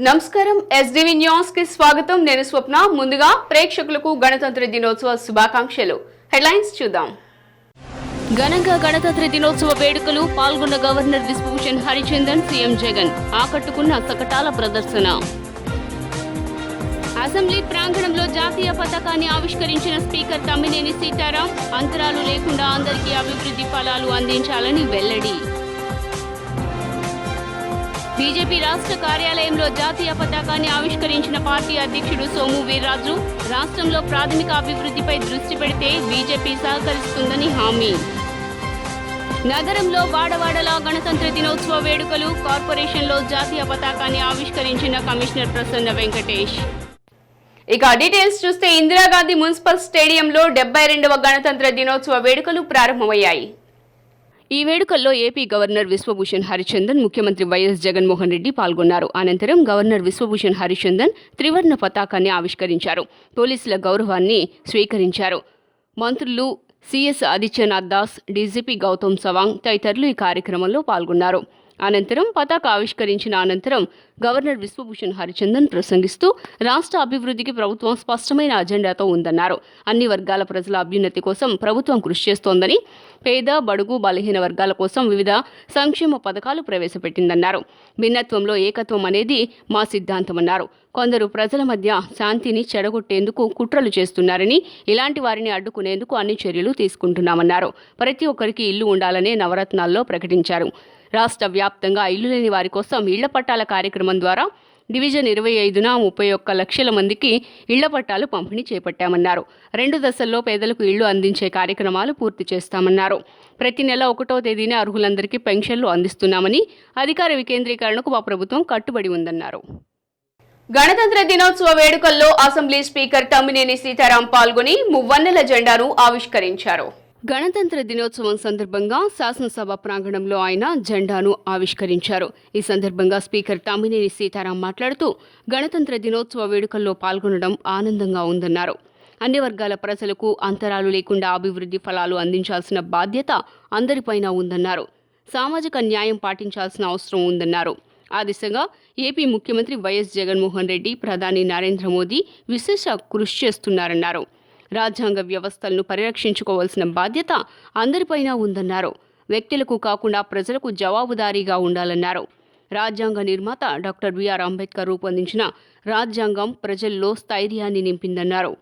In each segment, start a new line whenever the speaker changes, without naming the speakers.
నమస్కారం SDV news కి స్వాగతం. నేను స్వప్న. ముందుగా ప్రేక్షకులకు గణతంత్ర దినోత్సవ శుభాకాంక్షలు. హెడ్లైన్స్ చూద్దాం. ఘనంగా గణతంత్ర దినోత్సవ వేడుకలు పాల్గొన్న గవర్నర్ విశ్వభూషణ్ హరిచందన్, సీఎం జగన్ ఆకట్టుకున్న శకటాల ప్రదర్శన. అసెంబ్లీ ప్రాంగణంలో జాతీయ పతాకాన్ని ఆవిష్కరించిన స్పీకర్ తమ్మినేని సీతారాం, అంతరాలు లేకుండా అందరికీ అభివృద్ధి ఫలాలు అందించాలని వెల్లడి. బీజేపీ రాష్ట్ర కార్యాలయంలో జాతీయ పతాకాన్ని ఆవిష్కరించిన పార్టీ అధ్యక్షుడు సోము వీర్రాజు, రాష్ట్రంలో ప్రాథమిక అభివృద్ధిపై దృష్టి పెడితే బీజేపీ సహకరిస్తుందని హామీ. నగరంలో వాడవాడలా గణతంత్ర దినోత్సవ వేడుకలు, కార్పొరేషన్లో జాతీయ పతాకాన్ని ఆవిష్కరించిన కమిషనర్ ప్రసన్న వెంకటేష్. ఇక డీటెయిల్స్ చూస్తే ఇందిరాగాంధీ మున్సిపల్ స్టేడియంలో 72వ గణతంత్ర దినోత్సవ వేడుకలు ప్రారంభమయ్యాయి. ఈ వేడుకల్లో ఏపీ గవర్నర్ విశ్వభూషణ్ హరిచందన్, ముఖ్యమంత్రి వైఎస్ జగన్మోహన్ రెడ్డి పాల్గొన్నారు. అనంతరం గవర్నర్ విశ్వభూషణ్ హరిచందన్ త్రివర్ణ పతాకాన్ని ఆవిష్కరించారు. పోలీసుల గౌరవాన్ని స్వీకరించారు. మంత్రులు సిఎస్ ఆదిత్యనాథ్ దాస్, డీజీపీ గౌతమ్ సవాంగ్ తదితరులు ఈ కార్యక్రమంలో పాల్గొన్నారు. అనంతరం పతాక ఆవిష్కరించిన అనంతరం గవర్నర్ విశ్వభూషణ్ హరిచందన్ ప్రసంగిస్తూ రాష్ట్ర అభివృద్ధికి ప్రభుత్వం స్పష్టమైన అజెండాతో ఉందన్నారు. అన్ని వర్గాల ప్రజల అభ్యున్నతి కోసం ప్రభుత్వం కృషి చేస్తోందని, పేద, బడుగు, బలహీన వర్గాల కోసం వివిధ సంక్షేమ పథకాలు ప్రవేశపెట్టిందన్నారు. భిన్నత్వంలో ఏకత్వం అనేది మా సిద్ధాంతమన్నారు. కొందరు ప్రజల మధ్య శాంతిని చెడగొట్టేందుకు కుట్రలు చేస్తున్నారని, ఇలాంటి వారిని అడ్డుకునేందుకు అన్ని చర్యలు తీసుకుంటున్నామన్నారు. ప్రతి ఒక్కరికి ఇల్లు ఉండాలనే నవరత్నాల్లో ప్రకటించారు. రాష్ట్ర వ్యాప్తంగా ఇల్లు లేని వారి కోసం ఇళ్ల పట్టాల కార్యక్రమం ద్వారా డివిజన్ 25న 31 లక్షల మందికి ఇళ్ల పట్టాలు పంపిణీ చేపట్టామన్నారు. 2 దశల్లో పేదలకు ఇళ్లు అందించే కార్యక్రమాలు పూర్తి చేస్తామన్నారు. ప్రతి నెల 1వ తేదీన అర్హులందరికీ పెన్షన్లు అందిస్తున్నామని, అధికార వికేంద్రీకరణకు మా ప్రభుత్వం కట్టుబడి ఉందన్నారు. గణతంత్ర దినోత్సవ వేడుకల్లో అసెంబ్లీ స్పీకర్ తమ్మినేని సీతారాం పాల్గొని మువ్వన్నెల జెండాను ఆవిష్కరించారు. గణతంత్ర దినోత్సవం సందర్భంగా శాసనసభ ప్రాంగణంలో ఆయన జెండాను ఆవిష్కరించారు. ఈ సందర్భంగా స్పీకర్ తమ్మినేని సీతారాం మాట్లాడుతూ గణతంత్ర దినోత్సవ వేడుకల్లో పాల్గొనడం ఆనందంగా ఉందన్నారు. అన్ని వర్గాల ప్రజలకు అంతరాలు లేకుండా అభివృద్ధి ఫలాలు అందించాల్సిన బాధ్యత అందరిపైన ఉందన్నారు. సామాజిక న్యాయం పాటించాల్సిన అవసరం ఉందన్నారు. ఆ దిశగా ఏపీ ముఖ్యమంత్రి వైఎస్ జగన్మోహన్ రెడ్డి, ప్రధాని నరేంద్ర మోదీ విశేష కృషి చేస్తున్నారన్నారు. రాజ్యాంగ వ్యవస్థలను పరిరక్షించుకోవాల్సిన బాధ్యత అందరిపైన ఉందన్నారు. వ్యక్తులకు కాకుండా ప్రజలకు జవాబుదారీగా ఉండాలన్నారు. రాజ్యాంగ నిర్మాత డాక్టర్ బిఆర్ అంబేద్కర్ రూపొందించిన రాజ్యాంగం ప్రజల్లో స్థైర్యాన్ని నింపిందన్నారు.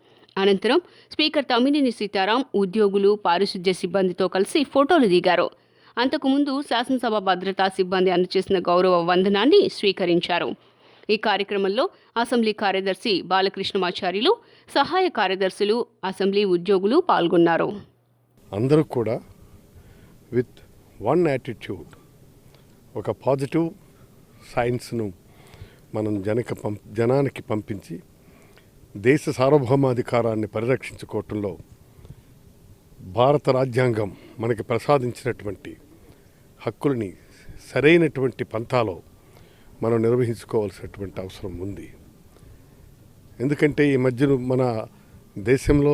అనంతరం స్పీకర్ తమ్మినేని సీతారాం ఉద్యోగులు, పారిశుద్ధ్య సిబ్బందితో కలిసి ఫోటోలు దిగారు. అంతకుముందు శాసనసభ భద్రతా సిబ్బంది అందజేసిన గౌరవ వందనాన్ని స్వీకరించారు. ఈ కార్యక్రమంలో అసెంబ్లీ కార్యదర్శి బాలకృష్ణమాచార్యులు, సహాయ కార్యదర్శులు, అసెంబ్లీ ఉద్యోగులు పాల్గొన్నారు.
అందరూ కూడా విత్ వన్ యాటిట్యూడ్, ఒక పాజిటివ్ సైన్స్ను మనం జనానికి పంపించి దేశ సార్వభౌమాధికారాన్ని పరిరక్షించుకోవటంలో భారత రాజ్యాంగం మనకి ప్రసాదించినటువంటి హక్కుల్ని సరైనటువంటి పంథాలో మనం నిర్వహించుకోవాల్సినటువంటి అవసరం ఉంది. ఎందుకంటే ఈ మధ్యన మన దేశంలో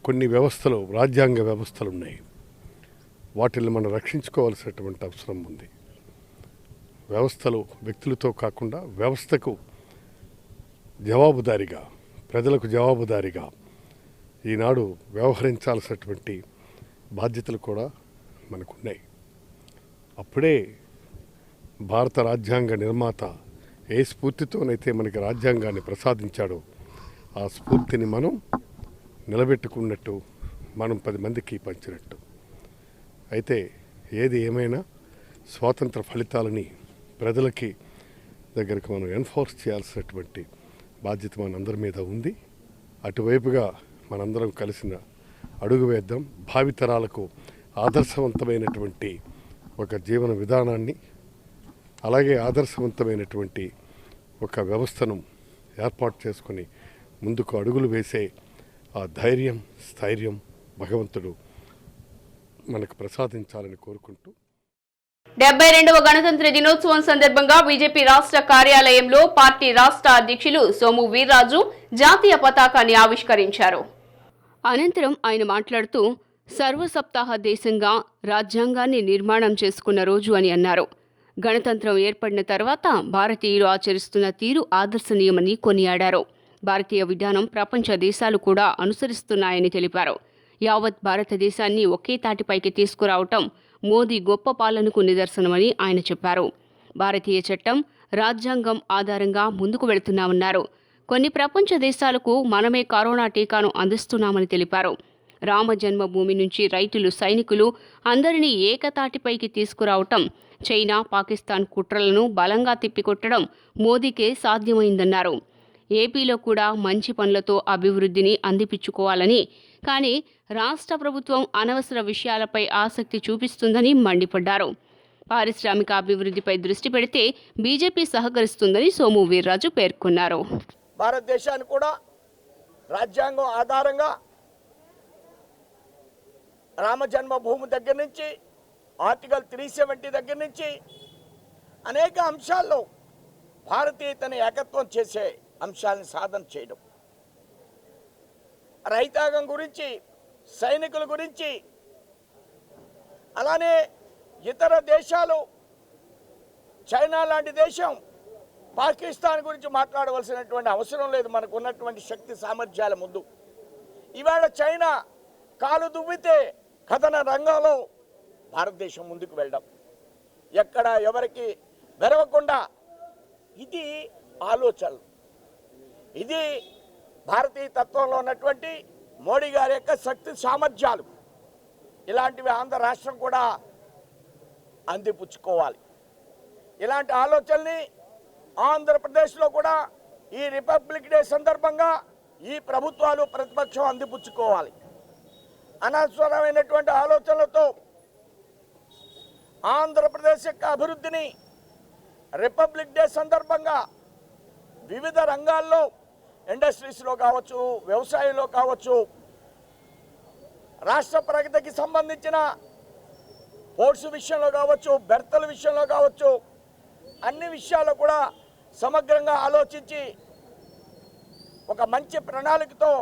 కొన్ని వ్యవస్థలు, రాజ్యాంగ వ్యవస్థలు ఉన్నాయి. వాటిని మనం రక్షించుకోవాల్సినటువంటి అవసరం ఉంది. వ్యవస్థలు వ్యక్తులతో కాకుండా వ్యవస్థకు జవాబుదారీగా, ప్రజలకు జవాబుదారీగా ఈనాడు వ్యవహరించాల్సినటువంటి బాధ్యతలు కూడా మనకున్నాయి. అప్పుడే భారత రాజ్యాంగ నిర్మాత ఏ స్ఫూర్తితోనైతే మనకి రాజ్యాంగాన్ని ప్రసాదించాడో ఆ స్ఫూర్తిని మనం నిలబెట్టుకున్నట్టు, మనం 10 మందికి పంచినట్టు. అయితే ఏది ఏమైనా స్వాతంత్ర ఫలితాలని ప్రజలకి దగ్గరకు మనం ఎన్ఫోర్స్ చేయాల్సినటువంటి బాధ్యత మనందరి మీద ఉంది. అటువైపుగా మనందరం కలిసిన అడుగు వేద్దాం. భావితరాలకు ఆదర్శవంతమైనటువంటి ఒక జీవన విధానాన్ని, అలాగే ఆదర్శవంతమైనటువంటి ఒక వ్యవస్థను ఏర్పాటు చేసుకుని ముందుకు అడుగులు వేసే ఆ ధైర్యం, స్థైర్యం భగవంతుడు మనకు ప్రసాదించాలని కోరుకుంటూ
72వ గణతంత్ర దినోత్సవం సందర్భంగా బీజేపీ రాష్ట్ర కార్యాలయంలో పార్టీ రాష్ట్ర అధ్యక్షులు సోము వీర్రాజు జాతీయ పతాకాన్ని ఆవిష్కరించారు. అనంతరం ఆయన మాట్లాడుతూ సర్వసప్తాహ దేశంగా రాజ్యాంగాన్ని నిర్మాణం చేసుకున్న రోజు అని అన్నారు. గణతంత్రం ఏర్పడిన తర్వాత భారతీయులు ఆచరిస్తున్న తీరు ఆదర్శనీయమని కొనియాడారు. భారతీయ విధానం ప్రపంచ దేశాలు కూడా అనుసరిస్తున్నాయని తెలిపారు. యావత్ భారతదేశాన్ని ఒకే తాటిపైకి తీసుకురావటం మోదీ గొప్ప పాలనకు నిదర్శనమని ఆయన చెప్పారు. భారతీయ చట్టం, రాజ్యాంగం ఆధారంగా ముందుకు వెళుతున్నామన్నారు. కొన్ని ప్రపంచ దేశాలకు మనమే కరోనా టీకాను అందిస్తున్నామని తెలిపారు. రామ జన్మభూమి నుంచి రైతులు, సైనికులు అందరినీ ఏకతాటిపైకి తీసుకురావటం, చైనా, పాకిస్తాన్ కుట్రలను బలంగా తిప్పికొట్టడం మోదీకే సాధ్యమైందన్నారు. ఏపీలో కూడా మంచి పనులతో అభివృద్ధిని అందిపుచ్చుకోవాలని, కానీ రాష్ట్ర ప్రభుత్వం అనవసర విషయాలపై ఆసక్తి చూపిస్తుందని మండిపడ్డారు. పారిశ్రామిక అభివృద్ధిపై దృష్టి పెడితే బీజేపీ సహకరిస్తుందని సోము వీర్రాజు పేర్కొన్నారు.
భారతదేశాన్ని కూడా రాజ్యాంగం ఆధారంగా రామ జన్మభూమి దగ్గర నుంచి ఆర్టికల్ 370 దగ్గర నుంచి అనేక అంశాల్లో భారతీయతను ఏకత్వం చేసే అంశాలను సాధన చేయడం, రైతాంగం గురించి, సైనికుల గురించి, అలానే ఇతర దేశాలు, చైనా లాంటి దేశం, పాకిస్తాన్ గురించి మాట్లాడవలసినటువంటి అవసరం లేదు. మనకు ఉన్నటువంటి శక్తి సామర్థ్యాల ముందు ఇవాళ చైనా కాలు దువ్వితే కథన రంగంలో భారతదేశం ముందుకు వెళ్ళడం, ఎక్కడ ఎవరికి వెరవకుండా, ఇది ఆలోచనలు, ఇది భారతీయ తత్వంలో ఉన్నటువంటి మోడీ గారి యొక్క శక్తి సామర్థ్యాలు. ఇలాంటివి ఆంధ్ర రాష్ట్రం కూడా అందిపుచ్చుకోవాలి. ఇలాంటి ఆలోచనల్ని ఆంధ్రప్రదేశ్లో కూడా ఈ రిపబ్లిక్ డే సందర్భంగా ఈ ప్రభుత్వాలు, ప్రతిపక్షం అందిపుచ్చుకోవాలి. అనవసరమైనటువంటి ఆలోచనలతో ఆంధ్రప్రదేశ్ యొక్క అభివృద్ధిని రిపబ్లిక్ డే సందర్భంగా వివిధ రంగాల్లో, ఇండస్ట్రీస్లో కావచ్చు, వ్యవసాయంలో కావచ్చు, రాష్ట్ర ప్రగతికి సంబంధించిన పోర్ట్స్ విషయంలో కావచ్చు, బెర్తల విషయంలో కావచ్చు, అన్ని విషయాల్లో కూడా సమగ్రంగా ఆలోచించి ఒక మంచి ప్రణాళికతో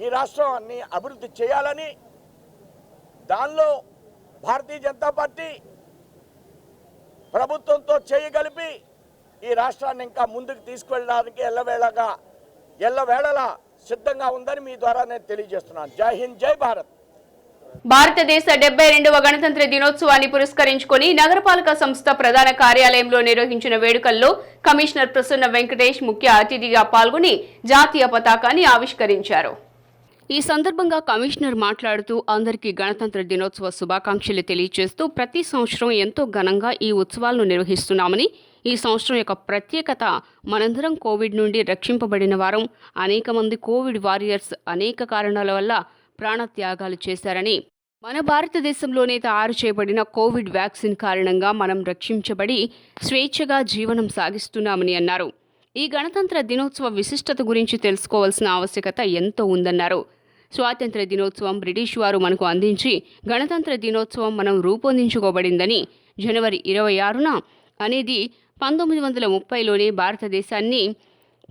ఈ రాష్ట్రాన్ని అభివృద్ధి చేయాలని, దానిలో భారతీయ జనతా పార్టీ ప్రభుత్వంతో చేయగలిపి ఈ రాష్ట్రాన్ని ఇంకా ముందుకు తీసుకెళ్ళడానికి ఎల్లవేళలా సిద్ధంగా ఉందని మీ ద్వారా నేను తెలియజేస్తున్నాను. జై హింద్, జై భారత్.
భారతదేశ 72వ గణతంత్ర దినోత్సవాన్ని పురస్కరించుకొని నగరపాలక సంస్థ ప్రధాన కార్యాలయంలో నిర్వహించిన వేడుకల్లో కమిషనర్ ప్రసన్న వెంకటేష్ ముఖ్య అతిథిగా పాల్గొని జాతీయ పతాకాన్ని ఆవిష్కరించారు. ఈ సందర్భంగా కమిషనర్ మాట్లాడుతూ అందరికీ గణతంత్ర దినోత్సవ శుభాకాంక్షలు తెలియజేస్తూ ప్రతి సంవత్సరం ఎంతో ఘనంగా ఈ ఉత్సవాలను నిర్వహిస్తున్నామని, ఈ సంవత్సరం యొక్క ప్రత్యేకత మనందరం కోవిడ్ నుండి రక్షింపబడిన వారం, అనేక మంది కోవిడ్ వారియర్స్ అనేక కారణాల వల్ల ప్రాణత్యాగాలు చేశారని, మన భారతదేశంలోనే తయారు చేయబడిన కోవిడ్ వ్యాక్సిన్ కారణంగా మనం రక్షించబడి స్వేచ్ఛగా జీవనం సాగిస్తున్నామని అన్నారు. ఈ గణతంత్ర దినోత్సవ విశిష్టత గురించి తెలుసుకోవాల్సిన ఆవశ్యకత ఎంతో ఉందన్నారు. స్వాతంత్ర దినోత్సవం బ్రిటిష్ వారు మనకు అందించి, గణతంత్ర దినోత్సవం మనం రూపొందించుకోబడిందని, జనవరి 26న అనేది 1930లోనే భారతదేశాన్ని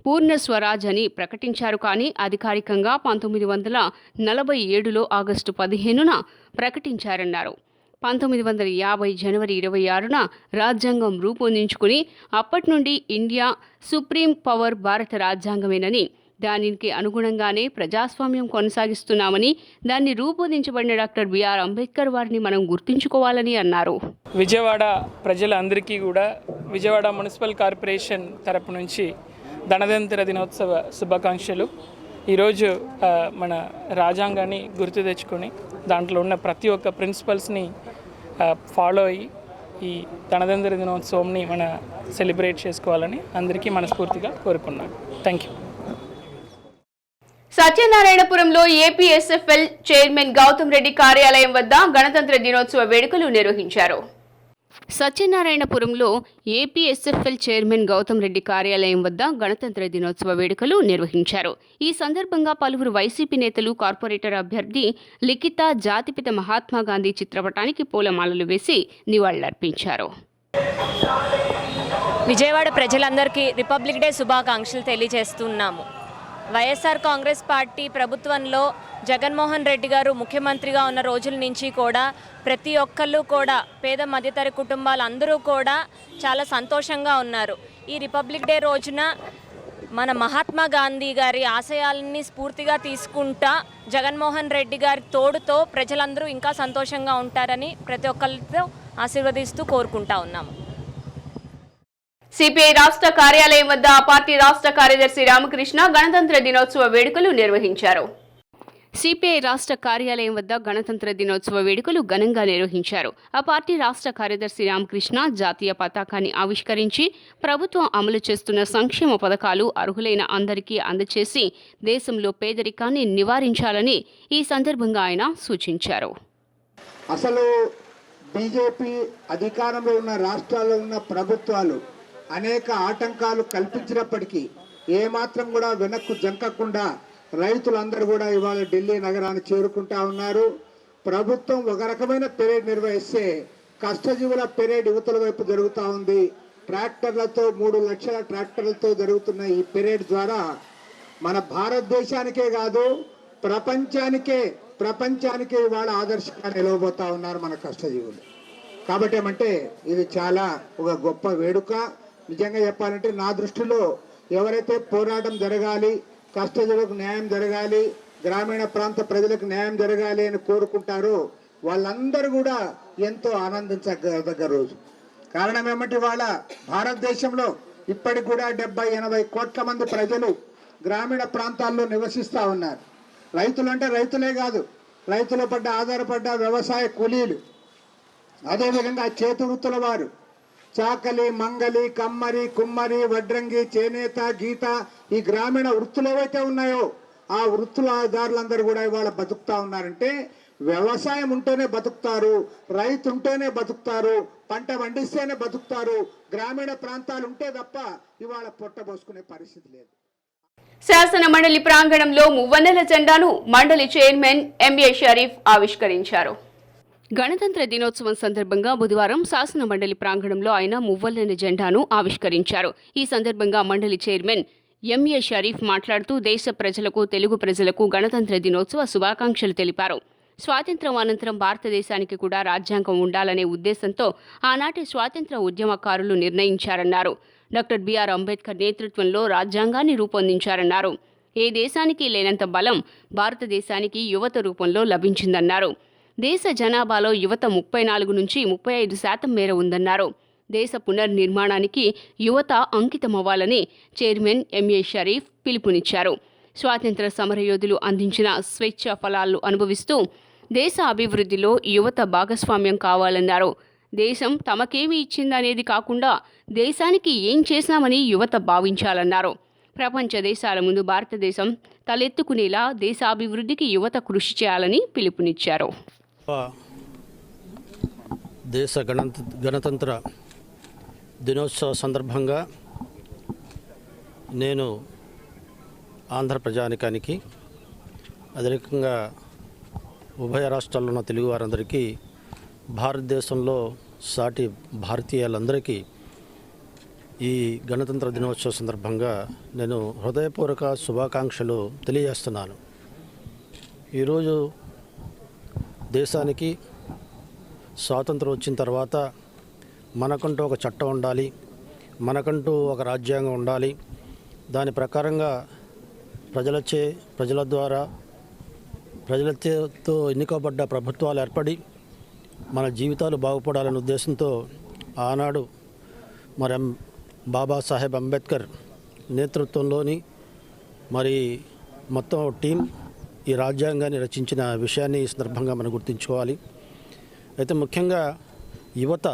పూర్ణ స్వరాజ్ అని ప్రకటించారు. కానీ అధికారికంగా 1947లో ఆగస్టు 15న ప్రకటించారన్నారు. 1950 జనవరి 26న రాజ్యాంగం రూపొందించుకుని అప్పటి నుండి ఇండియా సుప్రీం పవర్ భారత రాజ్యాంగమేనని, దానికి అనుగుణంగానే ప్రజాస్వామ్యం కొనసాగిస్తున్నామని, దాన్ని రూపొందించబడిన డాక్టర్ బిఆర్ అంబేద్కర్ వారిని మనం గుర్తుంచుకోవాలని అన్నారు.
విజయవాడ ప్రజలందరికీ కూడా విజయవాడ మున్సిపల్ కార్పొరేషన్ తరపు నుంచి గణతంత్ర దినోత్సవ శుభాకాంక్షలు. ఈరోజు మన రాజ్యాంగాన్ని గుర్తు తెచ్చుకొని దాంట్లో ఉన్న ప్రతి ఒక్క ప్రిన్సిపల్స్ని ఫాలో అయ్యి ఈ గణతంత్ర దినోత్సవంని మన సెలబ్రేట్ చేసుకోవాలని అందరికీ మనస్ఫూర్తిగా కోరుకున్నాను. Thank you.
సత్యనారాయణపురంలో ఏపీఎస్ఎఫ్ఎల్ చైర్మన్ గౌతమ్ రెడ్డి కార్యాలయం వద్ద గణతంత్ర దినోత్సవ వేడుకలు నిర్వహించారు. సత్యనారాయణపురంలో ఏపీఎస్ఎఫ్ఎల్ చైర్మన్ గౌతమ్ రెడ్డి కార్యాలయం వద్ద గణతంత్ర దినోత్సవ వేడుకలు నిర్వహించారు. ఈ సందర్భంగా పలువురు వైసీపీ నేతలు కార్పొరేటర్ అభ్యర్థి లిఖిత జాతిపిత మహాత్మా గాంధీ చిత్రపటానికి పూలమాలలు వేసి నివాళులర్పించారు.
విజయవాడ ప్రజలందరికీ రిపబ్లిక్ డే శుభాకాంక్షలు తెలియజేస్తున్నాము. వైఎస్ఆర్ కాంగ్రెస్ పార్టీ ప్రభుత్వంలో జగన్మోహన్ రెడ్డి గారు ముఖ్యమంత్రిగా ఉన్న రోజుల నుంచి కూడా ప్రతి ఒక్కళ్ళు కూడా పేద మధ్యతర కుటుంబాలు అందరూ కూడా చాలా సంతోషంగా ఉన్నారు. ఈ రిపబ్లిక్ డే రోజున మన మహాత్మా గాంధీ గారి ఆశయాలని స్ఫూర్తిగా తీసుకుంటా జగన్మోహన్ రెడ్డి గారి తోడుతో ప్రజలందరూ ఇంకా సంతోషంగా ఉంటారని ప్రతి ఒక్కరితో ఆశీర్వదిస్తూ కోరుకుంటా ఉన్నాము.
సిపిఐ రాష్ట్ర కార్యాలయం వద్ద ఆ పార్టీ రాష్ట్ర కార్యదర్శి రామకృష్ణ గణతంత్ర దినోత్సవ వేడుకలు నిర్వహించారు. సిపిఐ రాష్ట్ర కార్యాలయం వద్ద గణతంత్ర దినోత్సవ వేడుకలు ఘనంగా నిర్వహించారు. ఆ పార్టీ రాష్ట్ర కార్యదర్శి రామకృష్ణ జాతీయ పతాకాన్ని ఆవిష్కరించి ప్రభుత్వం అమలు చేస్తున్న సంక్షేమ పథకాలు అర్హులైన అందరికీ అందజేసి దేశంలో పేదరికాన్ని నివారించాలని ఈ సందర్భంగా ఆయన సూచించారు.
అసలు బీజేపీ అధికారంలో ఉన్న రాష్ట్రాల్లో ఉన్న ప్రభుత్వాలు అనేక ఆటంకాలు కల్పించినప్పటికీ ఏమాత్రం కూడా వెనక్కు జంకకుండా రైతులందరూ కూడా ఇవాళ ఢిల్లీ నగరాన్ని చేరుకుంటా ఉన్నారు. ప్రభుత్వం ఒక రకమైన పెరేడ్ నిర్వహిస్తే కష్టజీవుల పెరేడ్ యువతల వైపు జరుగుతూ ఉంది. ట్రాక్టర్లతో 3 లక్షల ట్రాక్టర్లతో జరుగుతున్న ఈ పెరేడ్ ద్వారా మన భారతదేశానికే కాదు ప్రపంచానికే ఇవాళ ఆదర్శంగా నిలవబోతా ఉన్నారు మన కష్టజీవులు. కాబట్టి ఏమంటే ఇది చాలా ఒక గొప్ప వేడుక. నిజంగా చెప్పాలంటే నా దృష్టిలో ఎవరైతే పోరాటం జరగాలి, కష్టజీవులకు న్యాయం జరగాలి, గ్రామీణ ప్రాంత ప్రజలకు న్యాయం జరగాలి అని కోరుకుంటారో వాళ్ళందరూ కూడా ఎంతో ఆనందించదగ్గ రోజు. కారణం ఏమంటే వాళ్ళ భారతదేశంలో ఇప్పటికి కూడా 70-80 కోట్ల మంది ప్రజలు గ్రామీణ ప్రాంతాల్లో నివసిస్తూ ఉన్నారు. రైతులు అంటే రైతులే కాదు, రైతుల పడ్డ ఆధారపడ్డ వ్యవసాయ కూలీలు, అదేవిధంగా చేతి వృత్తుల వారు, చాకలి, మంగలి, కమ్మరి, కుమ్మరి, వడ్రంగి, చేనేత, గీత, ఈ గ్రామీణ వృత్తులు ఏవైతే ఉన్నాయో ఆ వృత్తులదారులందరూ కూడా ఇవాళ బతుకుతా ఉన్నారంటే వ్యవసాయం ఉంటేనే బతుకుతారు, రైతు ఉంటేనే బతుకుతారు, పంట పండిస్తేనే బతుకుతారు. గ్రామీణ ప్రాంతాలు ఉంటే తప్ప ఇవాళ పొట్టబోసుకునే పరిస్థితి లేదు.
శాసన మండలి ప్రాంగణంలో మువ్వన్నెల జెండాను మండలి చైర్మన్ ఎంఏ షరీఫ్ ఆవిష్కరించారు. గణతంత్ర దినోత్సవం సందర్భంగా బుధవారం శాసన మండలి ప్రాంగణంలో ఆయన మువ్వన్నెల జెండాను ఆవిష్కరించారు. ఈ సందర్భంగా మండలి చైర్మన్ ఎంఏ షరీఫ్ మాట్లాడుతూ దేశ ప్రజలకు, తెలుగు ప్రజలకు గణతంత్ర దినోత్సవ శుభాకాంక్షలు తెలిపారు. స్వాతంత్ర్యం అనంతరం భారతదేశానికి కూడా రాజ్యాంగం ఉండాలనే ఉద్దేశంతో ఆనాటి స్వాతంత్ర్య ఉద్యమకారులు నిర్ణయించారన్నారు. డాక్టర్ బిఆర్ అంబేద్కర్ నేతృత్వంలో రాజ్యాంగాన్ని రూపొందించారన్నారు. ఏ దేశానికి లేనంత బలం భారతదేశానికి యువత రూపంలో లభించిందన్నారు. దేశ జనాభాలో యువత 34 నుంచి 35% మేర ఉందన్నారు. దేశ పునర్నిర్మాణానికి యువత అంకితమవ్వాలని చైర్మన్ ఎంఏ షరీఫ్ పిలుపునిచ్చారు. స్వాతంత్ర సమరయోధులు అందించిన స్వేచ్ఛ ఫలాలను అనుభవిస్తూ దేశ అభివృద్ధిలో యువత భాగస్వామ్యం కావాలన్నారు. దేశం తమకేమి ఇచ్చిందనేది కాకుండా దేశానికి ఏం చేశామని యువత భావించాలన్నారు. ప్రపంచ దేశాల ముందు భారతదేశం తలెత్తుకునేలా దేశాభివృద్ధికి యువత కృషి చేయాలని పిలుపునిచ్చారు.
దేశ గణతంత్ర దినోత్సవ సందర్భంగా నేను ఆంధ్ర ప్రజానికానికి, అదే రకంగా ఉభయ రాష్ట్రాల్లో ఉన్న తెలుగు వారందరికీ, భారతదేశంలో సాటి భారతీయులందరికీ ఈ గణతంత్ర దినోత్సవ సందర్భంగా నేను హృదయపూర్వక శుభాకాంక్షలు తెలియజేస్తున్నాను. ఈరోజు దేశానికి స్వాతంత్రం వచ్చిన తర్వాత మనకంటూ ఒక చట్టం ఉండాలి, మనకంటూ ఒక రాజ్యాంగం ఉండాలి. దాని ప్రకారంగా ప్రజల ద్వారా ప్రజలతో ఎన్నుకోబడ్డ ప్రభుత్వాలు ఏర్పడి మన జీవితాలు బాగుపడాలనే ఉద్దేశంతో ఆనాడు మరి బాబాసాహెబ్ అంబేద్కర్ నేతృత్వంలోని మరి మొత్తం టీం ఈ రాజ్యాంగాన్ని రచించిన విషయాన్ని ఈ సందర్భంగా మనం గుర్తుంచుకోవాలి. అయితే ముఖ్యంగా యువత,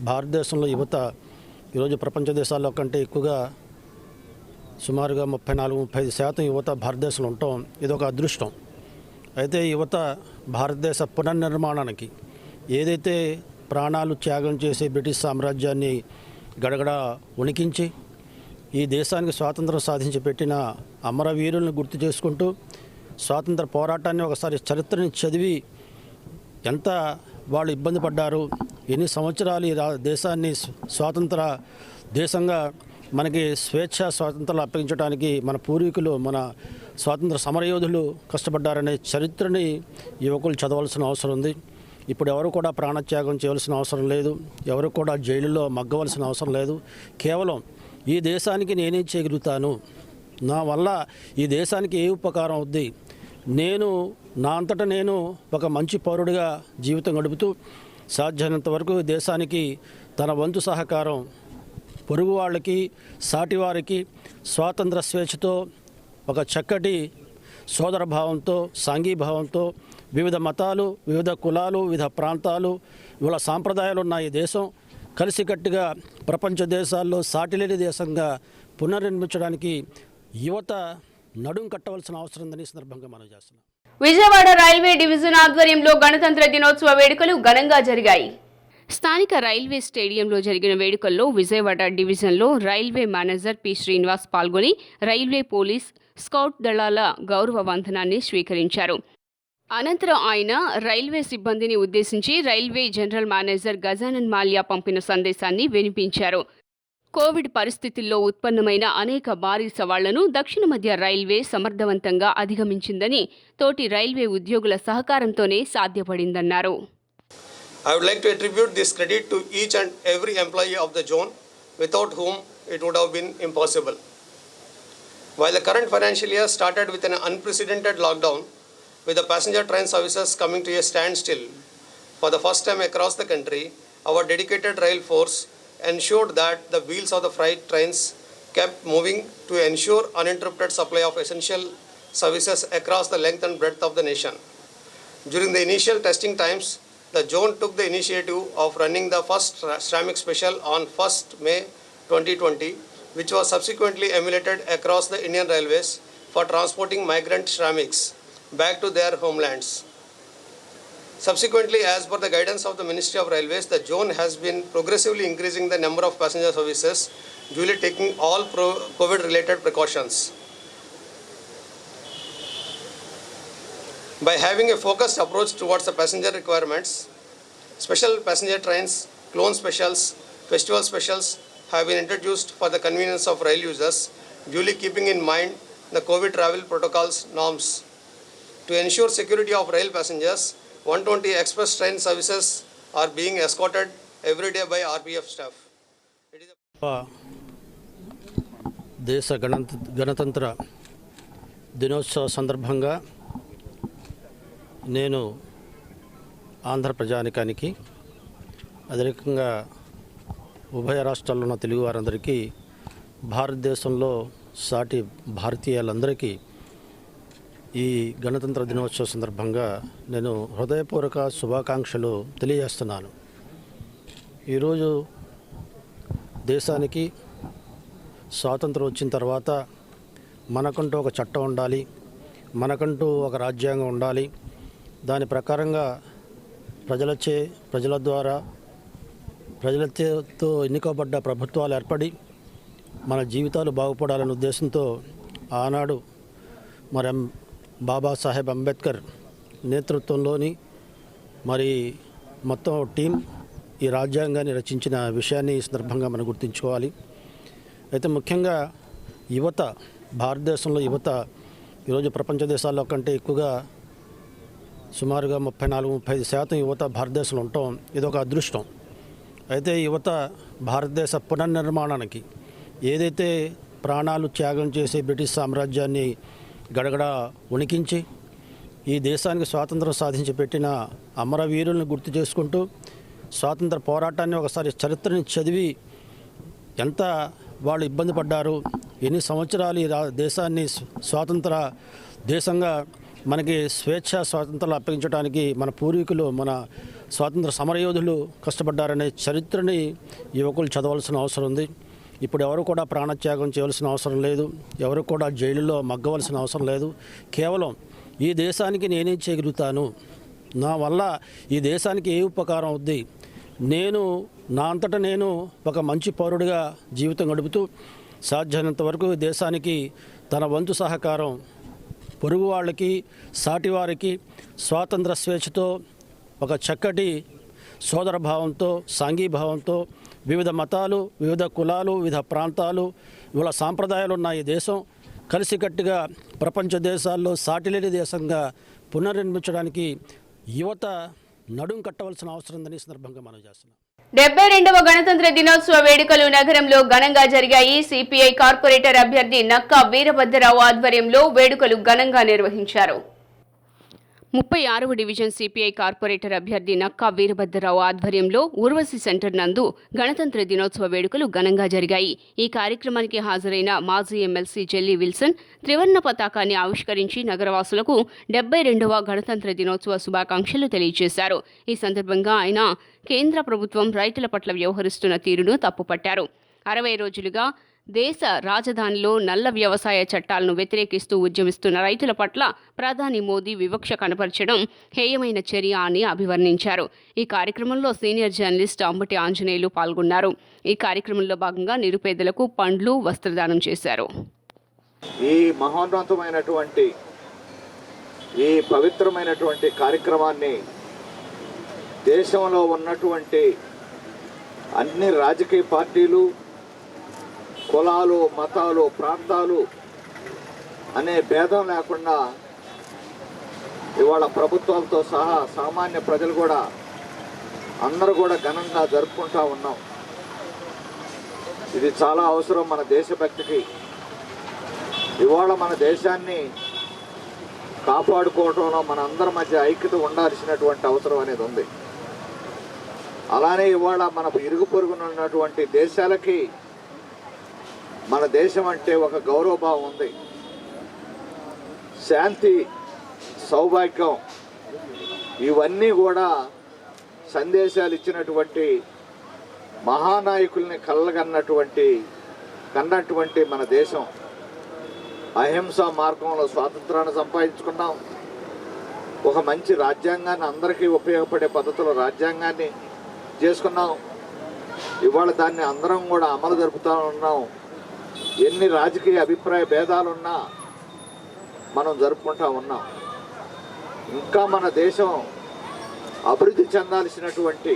భారతదేశంలో యువత ఈరోజు ప్రపంచ దేశాల్లో కంటే ఎక్కువగా సుమారుగా 34-35% యువత భారతదేశంలో ఉండటం ఇదొక అదృష్టం. అయితే యువత భారతదేశ పునర్నిర్మాణానికి ఏదైతే ప్రాణాలు త్యాగం చేసి బ్రిటిష్ సామ్రాజ్యాన్ని గడగడ వణికించి ఈ దేశానికి స్వాతంత్రం సాధించి పెట్టిన అమరవీరులను గుర్తు చేసుకుంటూ స్వాతంత్ర పోరాటాన్ని ఒకసారి చరిత్రని చదివి ఎంత వాళ్ళు ఇబ్బంది పడ్డారు, ఎన్ని సంవత్సరాలు ఈ దేశాన్ని స్వాతంత్ర దేశంగా మనకి స్వేచ్ఛ స్వాతంత్రాలు అప్పగించడానికి మన పూర్వీకులు మన స్వాతంత్ర సమరయోధులు కష్టపడ్డారనే చరిత్రని యువకులు చదవాల్సిన అవసరం ఉంది. ఇప్పుడు ఎవరు కూడా ప్రాణత్యాగం చేయవలసిన అవసరం లేదు, ఎవరు కూడా జైలులో మగ్గవలసిన అవసరం లేదు. కేవలం ఈ దేశానికి నేనేం చేయగలుగుతాను, నా వల్ల ఈ దేశానికి ఏ ఉపకారం అవుద్ది, నేను నా అంతటా నేను ఒక మంచి పౌరుడిగా జీవితం గడుపుతూ సాధ్యమైనంత వరకు దేశానికి తన వంతు సహకారం పొరుగు వాళ్ళకి సాటివారికి స్వాతంత్ర స్వేచ్ఛతో ఒక చక్కటి సోదర భావంతో సాంఘీభావంతో వివిధ మతాలు వివిధ కులాలు వివిధ ప్రాంతాలు ఇవాళ సాంప్రదాయాలు ఉన్న ఈ దేశం కలిసికట్టుగా ప్రపంచ దేశాల్లో సాటిలేని దేశంగా పునర్నిర్మించడానికి యువత నడుం కట్టవలసిన అవసరం ఉందని ఈ సందర్భంగా మనం చేస్తున్నాం.
విజయవాడ రైల్వే డివిజన్ ఆధ్వర్యంలో గణతంత్ర దినోత్సవ వేడుకలు ఘనంగా జరిగాయి. స్థానిక రైల్వే స్టేడియంలో జరిగిన వేడుకల్లో విజయవాడ డివిజన్లో రైల్వే మేనేజర్ పి శ్రీనివాస్ పాల్గొని రైల్వే పోలీస్ స్కౌట్ దళాల గౌరవ వందనాన్ని స్వీకరించారు. అనంతరం ఆయన రైల్వే సిబ్బందిని ఉద్దేశించి railway general manager Gajanan Mallya పంపిన సందేశాన్ని వినిపించారు. కోవిడ్ పరిస్థితుల్లో ఉత్పన్నమైన అనేక భారీ సవాళ్లను దక్షిణ మధ్య రైల్వే సమర్థవంతంగా అధిగమించిందని, తోటి రైల్వే ఉద్యోగుల సహకారంతోనే సాధ్యపడిందన్నారు.
I would like to attribute this credit to each and every employee of the zone, without whom it would have been impossible. While the current financial year started with an unprecedented lockdown, with the passenger train services coming to a standstill for the first time across the country, our dedicated rail force ensured that the wheels of the freight trains kept moving to ensure uninterrupted supply of essential services across the length and breadth of the nation. During the initial testing times, the zone took the initiative of running the first Shramik Special on 1st May 2020, which was subsequently emulated across the Indian Railways for transporting migrant Shramiks back to their homelands. Subsequently, as per the guidance of the Ministry of Railways, the zone has been progressively increasing the number of passenger services, duly taking all COVID-related precautions. By having a focused approach towards the passenger requirements, special passenger trains, clone specials, festival specials have been introduced for the convenience of rail users, duly keeping in mind the COVID travel protocols norms. To ensure security of rail passengers, 120 express train services are being escorted every day by RPF staff.
దేశ గణతంత్ర దినోత్సవ సందర్భంగా నేను ఆంధ్ర ప్రజానికానికి అదే రకంగా ఉభయ రాష్ట్రాల్లో ఉన్న తెలుగు వారందరికీ భారతదేశంలో సాటి భారతీయులందరికీ ఈ గణతంత్ర దినోత్సవ సందర్భంగా నేను హృదయపూర్వక శుభాకాంక్షలు తెలియజేస్తున్నాను. ఈరోజు దేశానికి స్వాతంత్రం వచ్చిన తర్వాత మనకంటూ ఒక చట్టం ఉండాలి, మనకంటూ ఒక రాజ్యాంగం ఉండాలి, దాని ప్రకారంగా ప్రజల ద్వారా ప్రజలతో ఎన్నుకోబడ్డ ప్రభుత్వాలు ఏర్పడి మన జీవితాలు బాగుపడాలనే ఉద్దేశంతో ఆనాడు మరి బాబాసాహెబ్ అంబేద్కర్ నేతృత్వంలోని మరి మొత్తం టీం ఈ రాజ్యాంగాన్ని రచించిన విషయాన్ని ఈ సందర్భంగా మనం గుర్తుంచుకోవాలి. అయితే ముఖ్యంగా యువత, భారతదేశంలో యువత ఈరోజు ప్రపంచ దేశాల్లో కంటే ఎక్కువగా సుమారుగా 34-35% యువత భారతదేశంలో ఉండటం ఇది ఒక అదృష్టం. అయితే యువత భారతదేశ పునర్నిర్మాణానికి ఏదైతే ప్రాణాలు త్యాగం చేసి బ్రిటిష్ సామ్రాజ్యాన్ని గడగడ ఉణికించి ఈ దేశానికి స్వాతంత్రం సాధించి పెట్టిన అమరవీరులను గుర్తు చేసుకుంటూ స్వాతంత్ర పోరాటాన్ని ఒకసారి చరిత్రని చదివి ఎంత వాళ్ళు ఇబ్బంది పడ్డారు, ఎన్ని సంవత్సరాలు ఈ దేశాన్ని స్వాతంత్ర దేశంగా మనకి స్వేచ్ఛ స్వాతంత్రాలు అప్పగించడానికి మన పూర్వీకులు మన స్వాతంత్ర సమరయోధులు కష్టపడ్డారనే చరిత్రని యువకులు చదవాల్సిన అవసరం ఉంది. ఇప్పుడు ఎవరు కూడా ప్రాణత్యాగం చేయవలసిన అవసరం లేదు, ఎవరు కూడా జైలులో మగ్గవలసిన అవసరం లేదు. కేవలం ఈ దేశానికి నేనేం చేయగలుగుతాను, నా వల్ల ఈ దేశానికి ఏ ఉపకారం అవుద్ది, నేను నా అంతటా నేను ఒక మంచి పౌరుడిగా జీవితం గడుపుతూ సాధ్యమైనంత వరకు దేశానికి తన వంతు సహకారం పొరుగు వాళ్ళకి సాటివారికి స్వాతంత్ర స్వేచ్ఛతో ఒక చక్కటి సోదర భావంతో సాంఘీభావంతో వివిధ మతాలు, వివిధ కులాలు, వివిధ ప్రాంతాలు, ఇవాళ సాంప్రదాయాలు ఉన్న ఈ దేశం కలిసికట్టుగా ప్రపంచ దేశాల్లో సాటిలేని దేశంగా పునర్నిర్మించడానికి యువత నడుం కట్టవలసిన అవసరం ఉందని సందర్భంగా మనం చేస్తున్నాం.
72వ గణతంత్ర దినోత్సవ వేడుకలు నగరంలో ఘనంగా జరిగాయి. సిపిఐ కార్పొరేటర్ అభ్యర్థి నక్కా వీరభద్రరావు ఆధ్వర్యంలో వేడుకలు ఘనంగా నిర్వహించారు. 36వ డివిజన్ సిపిఐ కార్పొరేటర్ అభ్యర్థి నక్కా వీరభద్రరావు ఆధ్వర్యంలో ఊర్వశి సెంటర్ నందు గణతంత్ర దినోత్సవ వేడుకలు ఘనంగా జరిగాయి. ఈ కార్యక్రమానికి హాజరైన మాజీ ఎమ్మెల్సీ జెల్లీ విల్సన్ త్రివర్ణ పతాకాన్ని ఆవిష్కరించి నగరవాసులకు 72వ గణతంత్ర దినోత్సవ శుభాకాంక్షలు తెలియజేశారు. ఈ సందర్భంగా ఆయన కేంద్ర ప్రభుత్వం రైతుల పట్ల వ్యవహరిస్తున్న తీరును తప్పుపట్టారు. 60 రోజులుగా దేశ రాజధానిలో నల్ల వ్యవసాయ చట్టాలను వ్యతిరేకిస్తూ ఉద్యమిస్తున్న రైతుల పట్ల ప్రధాని మోదీ వివక్ష కనపరచడం హేయమైన చర్య అని అభివర్ణించారు. ఈ కార్యక్రమంలో సీనియర్ జర్నలిస్ట్ అంబటి ఆంజనేయులు పాల్గొన్నారు. ఈ కార్యక్రమంలో భాగంగా నిరుపేదలకు పండ్లు, వస్త్రదానం చేశారు.
ఈ మహోన్నతమైనటువంటి ఈ పవిత్రమైనటువంటి కార్యక్రమాన్ని దేశంలో ఉన్నటువంటి అన్ని రాజకీయ పార్టీలు, కులాలు, మతాలు, ప్రాంతాలు అనే భేదం లేకుండా ఇవాళ ప్రభుత్వాలతో సహా సామాన్య ప్రజలు కూడా అందరూ కూడా ఘనంగా జరుపుకుంటూ ఉన్నాం. ఇది చాలా అవసరం మన దేశభక్తికి. ఇవాళ మన దేశాన్ని కాపాడుకోవడంలో మన అందరి మధ్య ఐక్యత ఉండాల్సినటువంటి అవసరం అనేది ఉంది. అలానే ఇవాళ మన ఇరుగు పొరుగున ఉన్నటువంటి దేశాలకి మన దేశం అంటే ఒక గౌరవభావం ఉంది. శాంతి, సౌభాగ్యం ఇవన్నీ కూడా సందేశాలు ఇచ్చినటువంటి మహానాయకుల్ని కన్నటువంటి మన దేశం. అహింసా మార్గంలో స్వాతంత్రాన్ని సంపాదించుకున్నాం. ఒక మంచి రాజ్యాంగాన్ని, అందరికీ ఉపయోగపడే పద్ధతిలో రాజ్యాంగాన్ని చేసుకున్నాం. ఇవాళ దాన్ని అందరం కూడా అమలు జరుపుతూ ఉన్నాం. ఎన్ని రాజకీయ అభిప్రాయ భేదాలున్నా మనం జరుపుకుంటూ ఉన్నాం. ఇంకా మన దేశం అభివృద్ధి చెందాల్సినటువంటి,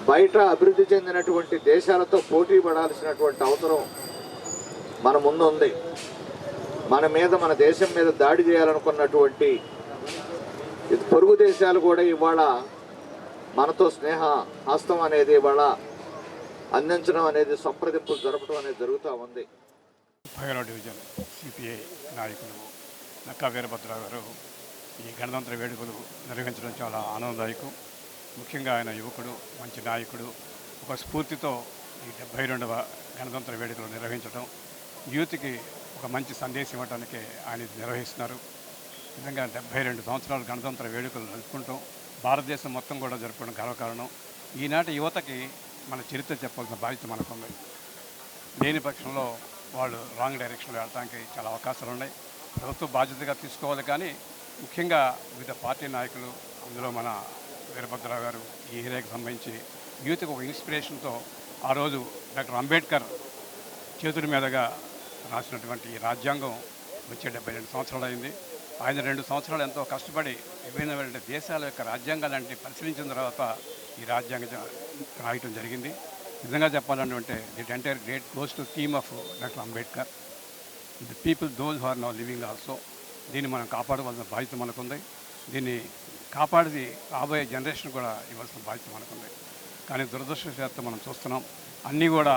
బయట అభివృద్ధి చెందినటువంటి దేశాలతో పోటీ పడాల్సినటువంటి అవసరం మన ముందు ఉంది. మన దేశం మీద దాడి చేయాలనుకున్నటువంటి పొరుగు దేశాలు కూడా ఇవాళ మనతో స్నేహ హస్తం అనేది ఇవాళ అందించడం అనేది, సంప్రదింపులు జరపడం అనేది జరుగుతూ ఉంది.
30వ డివిజన్ సిపిఐ నాయకులు నక్కా వీరభద్రరావు గారు ఈ గణతంత్ర వేడుకలు నిర్వహించడం చాలా ఆనందదాయకం. ముఖ్యంగా ఆయన యువకుడు, మంచి నాయకుడు. ఒక స్ఫూర్తితో ఈ 72వ గణతంత్ర వేడుకలు నిర్వహించడం, యూత్కి ఒక మంచి సందేశం ఇవ్వడానికి ఆయన నిర్వహిస్తున్నారు. నిజంగా 72 సంవత్సరాలు గణతంత్ర వేడుకలు జరుపుకుంటాం. భారతదేశం మొత్తం కూడా జరుపుకోవడం గర్వకారణం. ఈనాటి యువతకి మన చరిత్ర చెప్పాల్సిన బాధ్యత మనకుంది. లేని పక్షంలో వాళ్ళు రాంగ్ డైరెక్షన్లో వెళ్ళడానికి చాలా అవకాశాలు ఉన్నాయి. ప్రభుత్వం బాధ్యతగా తీసుకోవాలి. కానీ ముఖ్యంగా వివిధ పార్టీ నాయకులు, అందులో మన వీరభద్రరావు గారు ఈ ఏరియాకి సంబంధించి యూత్కి ఒక ఇన్స్పిరేషన్తో ఆ రోజు డాక్టర్ అంబేద్కర్ చేతుల మీదుగా రాసినటువంటి ఈ రాజ్యాంగం వచ్చే 72 సంవత్సరాలు అయింది. ఆయన 2 సంవత్సరాలు ఎంతో కష్టపడి విభిన్నమైన దేశాల యొక్క రాజ్యాంగాలంటే పరిశీలించిన తర్వాత ఈ రాజ్యాంగం రాయటం జరిగింది. నిజంగా చెప్పాలంటే the entire great goes to theme of doctor Ambedkar, the people those who are now living also. దీన్ని మనం కాపాడవలసిన బాధ్యత మనకుంది. దీన్ని కాపాడి రాబోయే జనరేషన్ కూడా ఇవ్వాల్సిన బాధ్యత మనకుంది. కానీ దురదృష్టవశాత్తు మనం చూస్తున్నాం, అన్నీ కూడా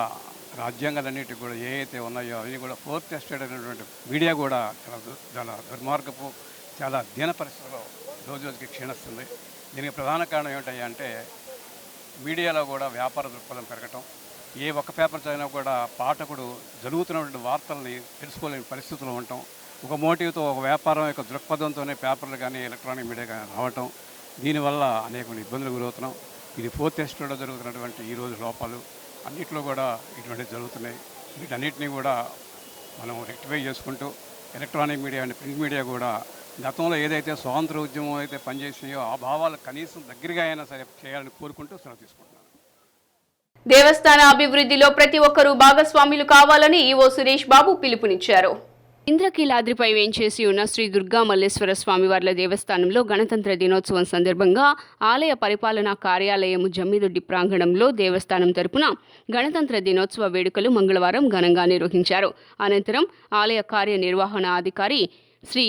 రాజ్యాంగాలన్నిటికీ కూడా ఏ అయితే ఉన్నాయో అవన్నీ కూడా ఫోర్త్ ఎస్టేట్ అనేటువంటి మీడియా కూడా చాలా దుర్మార్గపు, చాలా దీన పరిస్థితుల్లో రోజుకి క్షీణిస్తుంది. దీనికి ప్రధాన కారణం ఏమిటయ్యా అంటే మీడియాలో కూడా వ్యాపార దృక్పథం పెరగటం. ఏ ఒక్క పేపర్ చదివినా కూడా పాఠకుడు జరుగుతున్నటువంటి వార్తల్ని తెలుసుకోలేని పరిస్థితుల్లో ఉండటం. ఒక మోటివ్తో, ఒక వ్యాపారం యొక్క దృక్పథంతోనే పేపర్లు కానీ ఎలక్ట్రానిక్ మీడియా కానీ రావటం. దీనివల్ల అనేక ఇబ్బందులు గురవుతున్నాం. ఇది ఫోర్త్ ఎస్టేట్లో జరుగుతున్నటువంటి ఈరోజు లోపాలు అన్నింటిలో కూడా ఇటువంటివి జరుగుతున్నాయి. వీటన్నిటినీ కూడా మనం రెక్టిఫై చేసుకుంటూ electronic media and print media కూడా గతంలో ఏదైతే స్వాతంత్ర ఉద్యమం అయితే పనిచేసాయో ఆ భావాలు కనీసం దగ్గరగా అయినా సరే చేయాలని కోరుకుంటూ సెలవు తీసుకుంటున్నాను.
దేవస్థాన అభివృద్ధిలో ప్రతి ఒక్కరూ భాగస్వాములు కావాలని ఈవో సురేష్ బాబు పిలుపునిచ్చారు. ఇంద్రకీలాద్రిపై వేంచేసి ఉన్న శ్రీ దుర్గా మల్లేశ్వర స్వామివార్ల దేవస్థానంలో గణతంత్ర దినోత్సవం సందర్భంగా ఆలయ పరిపాలనా కార్యాలయము జమ్మిదొడ్డి ప్రాంగణంలో దేవస్థానం తరపున గణతంత్ర దినోత్సవ వేడుకలు మంగళవారం ఘనంగా నిర్వహించారు. అనంతరం ఆలయ కార్యనిర్వహణ అధికారి శ్రీ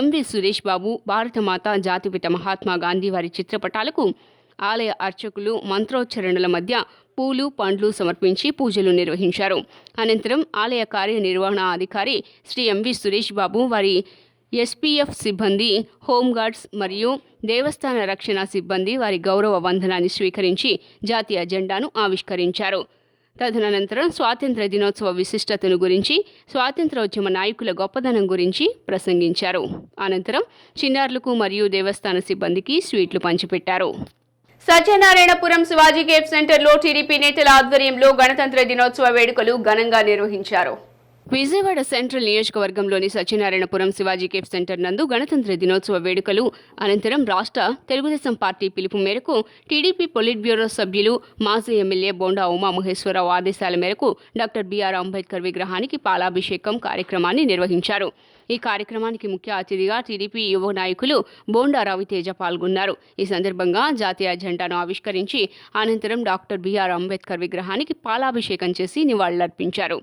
ఎంవి సురేష్ బాబు భారతమాత జాతిపిత మహాత్మా గాంధీ వారి చిత్రపటాలకు ఆలయ అర్చకులు మంత్రోచ్చరణల మధ్య పూలు పండ్లు సమర్పించి పూజలు నిర్వహించారు. అనంతరం ఆలయ కార్యనిర్వహణ అధికారి శ్రీ ఎంవి సురేష్ బాబు వారి ఎస్పీఎఫ్ సిబ్బంది, హోంగార్డ్స్ మరియు దేవస్థాన రక్షణ సిబ్బంది వారి గౌరవ వందనాన్ని స్వీకరించి జాతీయ జెండాను ఆవిష్కరించారు. తదనంతరం స్వాతంత్ర దినోత్సవ విశిష్టతను గురించి, స్వాతంత్రోద్యమ నాయకుల గొప్పదనం గురించి ప్రసంగించారు. అనంతరం చిన్నారులకు మరియు దేవస్థాన సిబ్బందికి స్వీట్లు పంచిపెట్టారు. సత్యనారాయణపురం శివాజీ కేఫ్ సెంటర్లో టీడీపీ నేతల ఆధ్వర్యంలో గణతంత్ర దినోత్సవ వేడుకలు ఘనంగా నిర్వహించారు. విజయవాడ సెంట్రల్ నియోజకవర్గంలోని సత్యనారాయణపురం శివాజీ కేఫ్ సెంటర్ నందు గణతంత్ర దినోత్సవ వేడుకలు అనంతరం రాష్ట్ర తెలుగుదేశం పార్టీ పిలుపు మేరకు టీడీపీ పొలిట్ బ్యూరో సభ్యులు మాజీ ఎమ్మెల్యే బోండా ఉమామహేశ్వరరావు ఆదేశాల మేరకు డాక్టర్ బిఆర్ అంబేద్కర్ విగ్రహానికి పాలాభిషేకం కార్యక్రమాన్ని నిర్వహించారు. ఈ కార్యక్రమానికి ముఖ్య అతిథిగా టీడీపీ యువ నాయకులు బోండా రవితేజ పాల్గొన్నారు. ఈ సందర్భంగా జాతీయ జెండాను ఆవిష్కరించి అనంతరం డాక్టర్ బిఆర్ అంబేద్కర్ విగ్రహానికి పాలాభిషేకం చేసి నివాళులర్పించారు.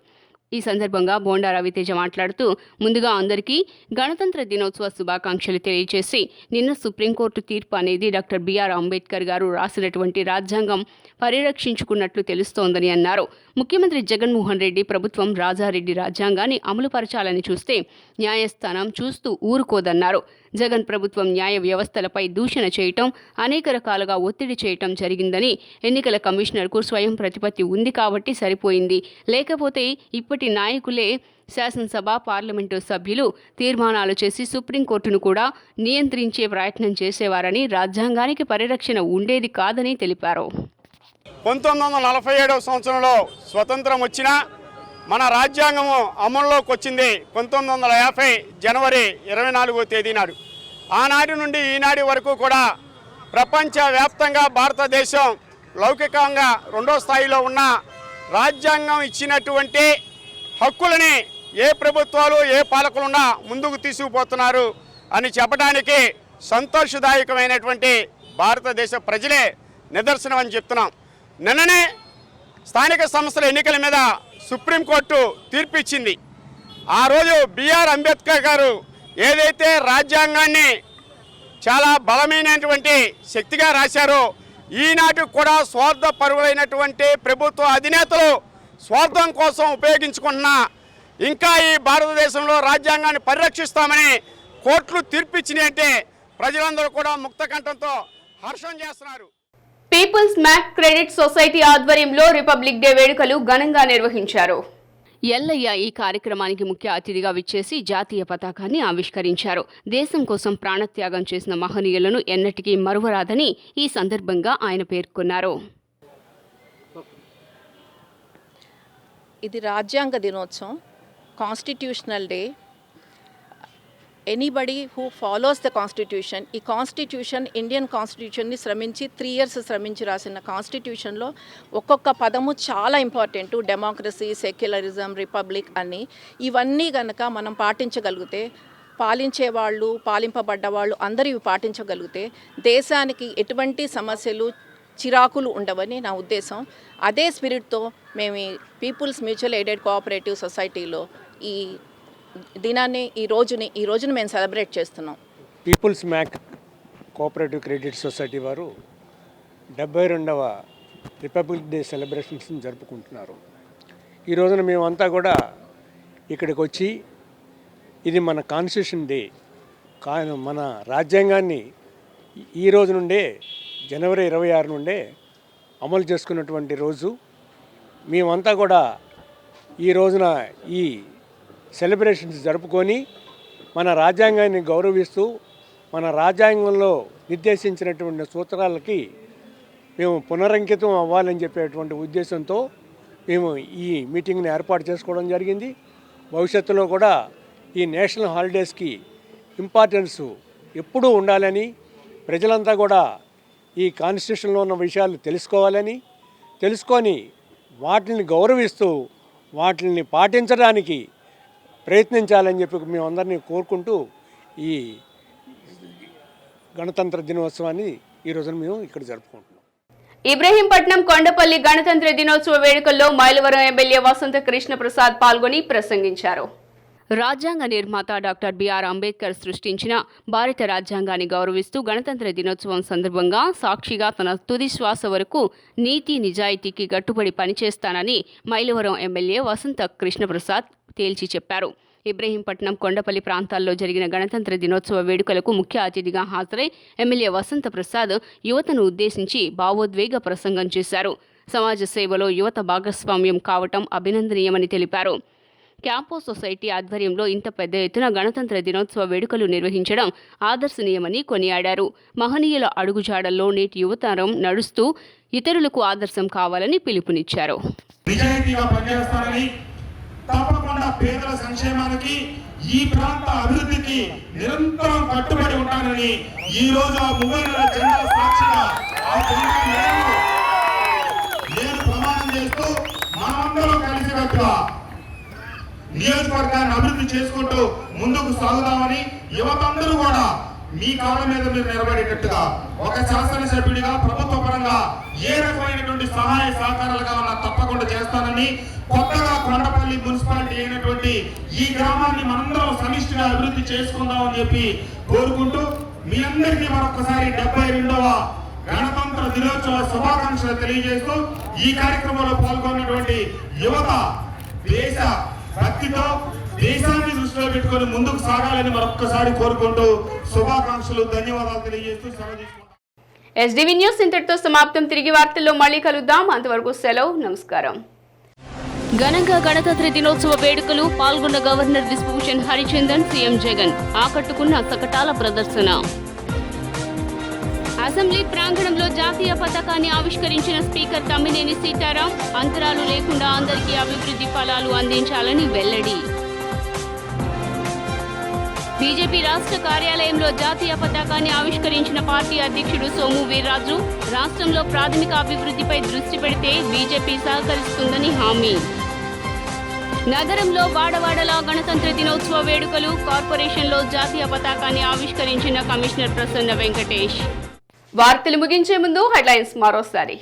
ఈ సందర్భంగా బోండా రవితేజ మాట్లాడుతూ, ముందుగా అందరికీ గణతంత్ర దినోత్సవ శుభాకాంక్షలు తెలియజేసి, నిన్న సుప్రీంకోర్టు తీర్పు అనేది డాక్టర్ బిఆర్ అంబేద్కర్ గారు రాసినటువంటి రాజ్యాంగం పరిరక్షించుకున్నట్లు తెలుస్తోందని అన్నారు. ముఖ్యమంత్రి జగన్మోహన్ రెడ్డి ప్రభుత్వం రాజారెడ్డి రాజ్యాంగాన్ని అమలుపరచాలని చూస్తే న్యాయస్థానం చూస్తూ ఊరుకోదన్నారు. జగన్ ప్రభుత్వం న్యాయ వ్యవస్థలపై దూషణ చేయటం, అనేక రకాలుగా ఒత్తిడి చేయటం జరిగిందని, ఎన్నికల కమిషనర్కు స్వయం ప్రతిపత్తి ఉంది కాబట్టి సరిపోయింది, లేకపోతే ఇప్పటి నాయకులే శాసనసభ, పార్లమెంటు సభ్యులు తీర్మానాలు చేసి సుప్రీంకోర్టును కూడా నియంత్రించే ప్రయత్నం చేసేవారని, రాజ్యాంగానికి పరిరక్షణ ఉండేది కాదని తెలిపారు.
1947 సంవత్సరంలో స్వతంత్రం వచ్చినా మన రాజ్యాంగము అమల్లోకి వచ్చింది 1950 జనవరి 24వ తేదీ నాడు. ఆనాటి నుండి ఈనాటి వరకు కూడా ప్రపంచవ్యాప్తంగా భారతదేశం లౌకికంగా 2వ స్థాయిలో ఉన్న రాజ్యాంగం ఇచ్చినటువంటి హక్కులని ఏ ప్రభుత్వాలు, ఏ పాలకులున్నా ముందుకు తీసుకుపోతున్నారు అని చెప్పడానికి సంతోషదాయకమైనటువంటి భారతదేశ ప్రజలే నిదర్శనం అని చెప్తున్నాం. నిన్ననే స్థానిక సంస్థల ఎన్నికల మీద సుప్రీంకోర్టు తీర్పు ఇచ్చింది. ఆ రోజు బిఆర్ అంబేద్కర్ గారు ఏదైతే రాజ్యాంగాన్ని చాలా బలమైనటువంటి శక్తిగా రాశారో, ఈనాటికి కూడా స్వార్థపరులైనటువంటి ప్రభుత్వ అధినేతలు స్వార్థం కోసం ఉపయోగించుకుంటున్నా ఇంకా ఈ భారతదేశంలో రాజ్యాంగాన్ని పరిరక్షిస్తామని కోర్టులు తీర్పిచ్చినాయి అంటే ప్రజలందరూ కూడా ముక్త కంఠంతో హర్షం చేస్తున్నారు.
పీపుల్స్ మ్యాక్ క్రెడిట్ సొసైటీ ఆధ్వర్యంలో రిపబ్లిక్ డే వేడుకలు ఘనంగా నిర్వహించారు. ఎల్లయ్య ఈ కార్యక్రమానికి ముఖ్య అతిథిగా విచ్చేసి జాతీయ పతాకాన్ని ఆవిష్కరించారు. దేశం కోసం ప్రాణత్యాగం చేసిన మహనీయులను ఎన్నటికీ మరువరాదని ఈ సందర్భంగా ఆయన పేర్కొన్నారు.
ఇది రాజ్యాంగ దినోత్సవం, constitutional day. Anybody who follows the constitution, ఈ కాన్స్టిట్యూషన్ ఇండియన్ కాన్స్టిట్యూషన్ని శ్రమించి 3 years శ్రమించి రాసిన కాన్స్టిట్యూషన్లో ఒక్కొక్క పదము చాలా ఇంపార్టెంట్. డెమోక్రసీ, సెక్యులరిజం, రిపబ్లిక్ అని ఇవన్నీ కనుక మనం పాటించగలిగితే, పాలించేవాళ్ళు, పాలింపబడ్డవాళ్ళు అందరూ ఇవి పాటించగలిగితే దేశానికి ఎటువంటి సమస్యలు, చిరాకులు ఉండవని నా ఉద్దేశం. అదే స్పిరిట్తో మేము ఈ పీపుల్స్ మ్యూచువల్ ఎయిడెడ్ కోఆపరేటివ్ సొసైటీలో ఈ దినాన్ని ఈ రోజుని మేము సెలబ్రేట్ చేస్తున్నాం.
Peoples MAC cooperative credit society వారు 72వ రిపబ్లిక్ డే సెలబ్రేషన్స్ని జరుపుకుంటున్నారు. ఈ రోజున మేమంతా కూడా ఇక్కడికి వచ్చి ఇది మన కాన్స్టిట్యూషన్ డే, మన రాజ్యాంగాన్ని ఈ రోజు నుండే జనవరి 26 నుండే అమలు చేసుకున్నటువంటి రోజు. మేమంతా కూడా ఈ రోజున ఈ సెలబ్రేషన్స్ జరుపుకొని మన రాజ్యాంగాన్ని గౌరవిస్తూ మన రాజ్యాంగంలో నిర్దేశించినటువంటి సూత్రాలకి మేము పునరంకితం అవ్వాలని చెప్పేటువంటి ఉద్దేశంతో మేము ఈ మీటింగ్ని ఏర్పాటు చేసుకోవడం జరిగింది. భవిష్యత్తులో కూడా ఈ నేషనల్ హాలిడేస్కి ఇంపార్టెన్స్ ఎప్పుడూ ఉండాలని, ప్రజలంతా కూడా ఈ కాన్స్టిట్యూషన్లో ఉన్న విషయాలు తెలుసుకొని వాటిని గౌరవిస్తూ వాటిని పాటించడానికి ప్రయత్నించాలని చెప్పి మేమందరినీ కోరుకుంటూ ఈ గణతంత్ర దినోత్సవాన్ని ఈ రోజున మేము ఇక్కడ జరుపుకుంటున్నాం.
ఇబ్రహీంపట్నం కొండపల్లి గణతంత్ర దినోత్సవ వేడుకల్లో మైలవరం ఎమ్మెల్యే వసంత కృష్ణ ప్రసాద్ పాల్గొని ప్రసంగించారు. రాజ్యాంగ నిర్మాత డాక్టర్ బిఆర్ అంబేద్కర్ సృష్టించిన భారత రాజ్యాంగాన్ని గౌరవిస్తూ గణతంత్ర దినోత్సవం సందర్భంగా సాక్షిగా తన తుది శ్వాస వరకు నీతి నిజాయితీకి గట్టుబడి పనిచేస్తానని మైలవరం ఎమ్మెల్యే వసంత కృష్ణప్రసాద్ తేల్చి చెప్పారు. ఇబ్రహీంపట్నం కొండపల్లి ప్రాంతాల్లో జరిగిన గణతంత్ర దినోత్సవ వేడుకలకు ముఖ్య అతిథిగా హాజరై ఎమ్మెల్యే వసంత ప్రసాద్ యువతను ఉద్దేశించి భావోద్వేగ ప్రసంగం చేశారు. సమాజ సేవలో యువత భాగస్వామ్యం కావటం అభినందనీయమని తెలిపారు. క్యాంపో సొసైటీ ఆధ్వర్యంలో ఇంత పెద్ద ఎత్తున గణతంత్ర దినోత్సవ వేడుకలు నిర్వహించడం ఆదర్శనీయమని కొనియాడారు. మహనీయుల అడుగుజాడల్లో నేటి యువతరం నడుస్తూ ఇతరులకు ఆదర్శం కావాలని పిలుపునిచ్చారు.
తప్పకుండా పేదల సంక్షేమానికి ఈ ప్రాంత అభివృద్ధికి నిరంతరం కట్టుబడి ఉంటానని ఈ రోజు ఆ మూవీల జెండా సాక్షిగా నేను ప్రమాణం చేస్తూ మనమందరం కలిసికట్టుగా నియోజకవర్గాన్ని అభివృద్ధి చేసుకుంటూ ముందుకు సాగుదామని యువతందరూ కూడా మీ కాళ్ళ మీద మీరు నిలబడేటట్టుగా ఒక శాసనసభ్యుడిగా ప్రభుత్వ పరంగా ఏ రకమైనటువంటి సహాయ సహకారాలు కావాలన్నా తప్పకుండా చేస్తానని, కొత్తగా కొండపల్లి మున్సిపాలిటీ అయినటువంటి ఈ గ్రామాన్ని మనందరం సమిష్టిగా అభివృద్ధి చేసుకుందామని చెప్పి కోరుకుంటూ మీ అందరికీ మరొకసారి 72వ గణతంత్ర దినోత్సవ శుభాకాంక్షలు తెలియజేస్తూ ఈ కార్యక్రమంలో పాల్గొన్నటువంటి యువత దేశ భక్తితో దేశాన్ని దృష్టిలో పెట్టుకొని ముందుకు సాగాలని మరొక్కసారి కోరుకుంటూ శుభాకాంక్షలు ధన్యవాదాలు తెలియజేస్తూ సెలవు తీసుకుంటాం.
ఎస్డివి న్యూస్ ఇంతటితో సమాప్తం. తిరిగి వార్తల్లో మళ్ళీ కలుద్దాం. అంతవరకు సెలవు. నమస్కారం. ఘనంగా గణతంత్ర దినోత్సవ వేడుకలు పాల్గొన్న గవర్నర్ విశ్వభూషణ్ హరిచందన్, సీఎం జగన్ ఆకట్టుకున్న శకటాల ప్రదర్శన. అసెంబ్లీ ప్రాంగణంలో జాతీయ పతాకాన్ని ఆవిష్కరించిన స్పీకర్ తమ్మినేని సీతారాం అంతరాలు లేకుండా అందరికీ అభివృద్ధి ఫలాలు అందించాలని వెల్లడి. బీజేపీ రాష్ట్ర కార్యాలయంలో జాతీయ పతాకాన్ని ఆవిష్కరించిన పార్టీ అధ్యక్షుడు సోము వీర్రాజు రాష్ట్రంలో ప్రాథమిక అభివృద్ధిపై దృష్టి పెడితే బీజేపీ సహకరిస్తుందని హామీ. నగరంలో వాడవాడలా గణతంత్ర దినోత్సవ వేడుకలు, కార్పొరేషన్లో జాతీయ పతాకాన్ని ఆవిష్కరించిన కమిషనర్ ప్రసన్న వెంకటేష్. వార్తలు ముగించే ముందు హెడ్లైన్స్ మరోసారి.